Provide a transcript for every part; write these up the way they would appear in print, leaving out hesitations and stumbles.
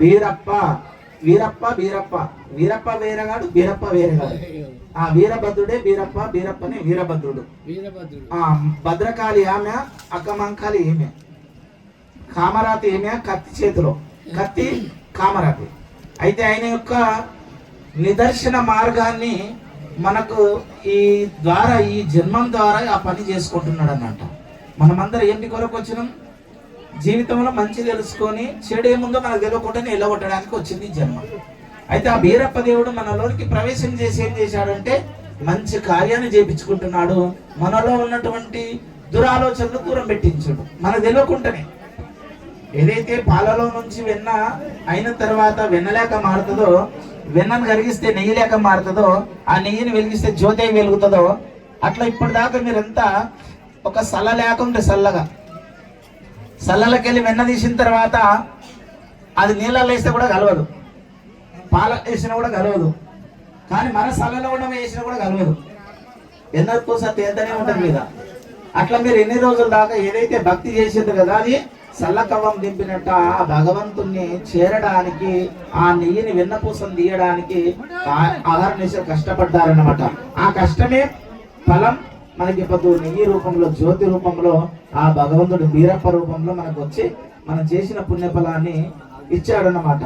వీరప్ప వీరప్ప వీరప్ప వీరప్ప వేరగాడు వీరప్ప వేరగాడు. ఆ వీరభద్రుడే వీరప్ప, వీరప్పని వీరభద్రుడు. ఆ భద్రకాళి ఆమె, అక్కమంకాలి ఏమే, కామరాతి ఏమే, కత్తి చేతిలో కత్తి కామరాతి. అయితే ఆయన యొక్క నిదర్శన మార్గాన్ని మనకు ఈ ద్వారా, ఈ జన్మం ద్వారా ఆ పని చేసుకుంటున్నాడు అన్నమాట. మనమందరం ఏంటి కొరకు వచ్చినాం? జీవితంలో మంచి తెలుసుకొని చెడు ఏముందో మనకు తెలియకుండానే ఎల్లగొట్టడానికి వచ్చింది ఈ జన్మ. అయితే ఆ వీరప్ప దేవుడు మనలోనికి ప్రవేశం చేసి ఏం చేశాడంటే మంచి కార్యాన్ని చేపించుకుంటున్నాడు. మనలో ఉన్నటువంటి దురాలోచనలు దూరం పెట్టించాడు మనకు తెలియకుండానే. ఏదైతే పాలలో నుంచి వెన్న అయిన తర్వాత వెన్నలేక మారుతుందో, వెన్నను కరిగిస్తే నెయ్యి లేక మారుతుందో, ఆ నెయ్యిని వెలిగిస్తే జ్యోతి వెలుగుతుందో, అట్లా ఇప్పటిదాకా మీరంతా ఒక సల్ల లేకుంటే సల్లలకెళ్ళి వెన్న తీసిన తర్వాత అది నీళ్ళలో వేస్తే కూడా కలవదు, పాల వేసినా కూడా కలవదు, కానీ మన సల్లలో కూడా వేసినా కూడా కలవదు. ఎందుకోసం తేతనే ఉంటుంది మీద. అట్లా మీరు ఎన్ని రోజుల దాకా ఏదైతే భక్తి చేసింది కదా, అది సల్లకవ్వం దింపినట్ట ఆ భగవంతుణ్ణి చేరడానికి, ఆ నెయ్యిని వెన్నపూసం తీయడానికి ఆహార నిశలు కష్టపడ్డారన్నమాట. ఆ కష్టమే ఫలం మనకి ఇప్పుడు నెయ్యి రూపంలో, జ్యోతి రూపంలో, ఆ భగవంతుడు వీరప్ప రూపంలో మనకు వచ్చి మనం చేసిన పుణ్యఫలాన్ని ఇచ్చాడన్నమాట.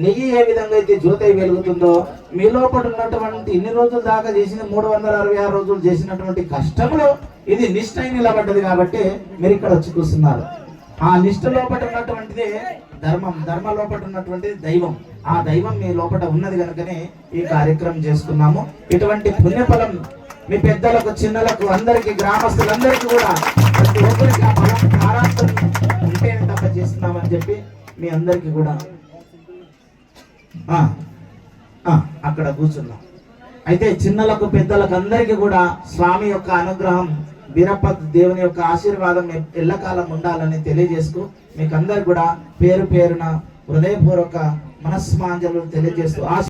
నెయ్యి ఏ విధంగా అయితే జ్యోతి వెలుగుతుందో, మీ లోపల ఉన్నటువంటి ఇన్ని రోజుల దాకా చేసిన 366 రోజులు చేసినటువంటి కష్టంలో ఇది నిష్ఠ నిలబడ్డది కాబట్టి మీరు ఇక్కడ వచ్చి కూర్చున్నారు. ఆ నిష్ఠ లోపల ఉన్నటువంటిదే ధర్మం, ధర్మ లోపల ఉన్నటువంటిది దైవం. ఆ దైవం మీ లోపల ఉన్నది కనుకనే ఈ కార్యక్రమం చేసుకున్నాము. ఇటువంటి పుణ్యఫలం మీ పెద్దలకు, చిన్నలకు, అందరికి, గ్రామస్తులందరికీ కూడా ప్రతి ఒక్కరికి ఆ ఫలం ప్రారంభం ఉంటేనే తప్ప చేస్తున్నామని చెప్పి మీ అందరికీ కూడా అక్కడ కూర్చున్నాం. అయితే చిన్నలకు, పెద్దలకు అందరికీ కూడా స్వామి యొక్క అనుగ్రహం, వీరప్ప దేవుని యొక్క ఆశీర్వాదం ఎల్లకాలం ఉండాలని తెలియజేస్తూ మీకు అందరికి కూడా పేరు పేరున హృదయపూర్వక మనస్మాంజలు తెలియజేస్తూ